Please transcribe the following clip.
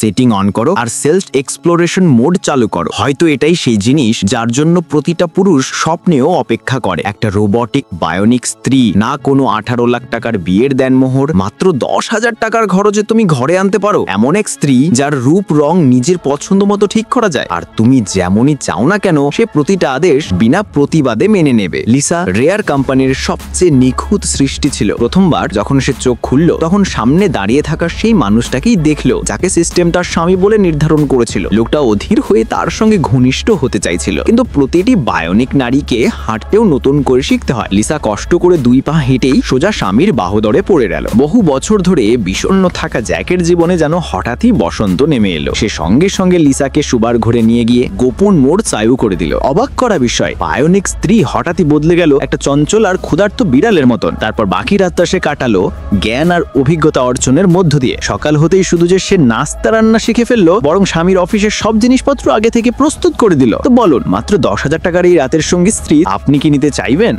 Setting on করো আর self exploration mode চালু করো। হয়তো এটাই সেই জিনিস যার জন্য প্রতিটা পুরুষ স্বপ্নেও অপেক্ষা করে। একটা রোবটিক বায়োনিক স্ত্রী, না কোনো 18 লাখ টাকার বিয়ের দেনমোহর, মাত্র 10,000 টাকার খরচে তুমি ঘরে আনতে পারো এমন এক স্ত্রী যার রূপ রং নিজের পছন্দ মতো ঠিক করা যায়। আর তুমি যেমনই চাও না কেন সে প্রতিটা আদেশ বিনা প্রতিবাদে মেনে নেবে। লিসা রেয়ার কোম্পানির সবচেয়ে নিখুঁত সৃষ্টি ছিল। প্রথমবার যখন সে চোখ খুলল তখন সামনে দাঁড়িয়ে থাকা সেই মানুষটাকেই দেখলো যাকে সিস্টেম তার স্বামী বলে নির্ধারণ করেছিল। লোকটা অধীর হয়ে তার সঙ্গে ঘনিষ্ঠ হতে চাইছিল, কিন্তু প্রতিটি বায়োনিক নারীকে হাঁটতেও নতুন করে শিখতে হয়। লিসা কষ্ট করে 2 পা হেঁটেই সোজা স্বামীর বাহুদরে পড়ে গেল। বহু বছর ধরে বিষণ্ণ থাকা জ্যাকের জীবনে যেন হঠাৎই বসন্ত নেমে এলো। সে সঙ্গে সঙ্গে লিসাকে সুবার ঘরে নিয়ে গিয়ে গোপন মোড় চালু করে দিল। অবাক করা বিষয়, বায়োনিক স্ত্রী হঠাৎই বদলে গেল একটা চঞ্চল আর ক্ষুধার্ত বিড়ালের মতন। তারপর বাকি রাতটা সে কাটালো জ্ঞান আর অভিজ্ঞতা অর্জনের মধ্য দিয়ে। সকাল হতেই শুধু যে সে নাস্তা রান্না শিখে ফেললো, বরং স্বামীর অফিসের সব জিনিসপত্র আগে থেকে প্রস্তুত করে দিল। তো বলুন, মাত্র 10,000 টাকার এই রাতের সঙ্গী স্ত্রী আপনি কি নিতে চাইবেন?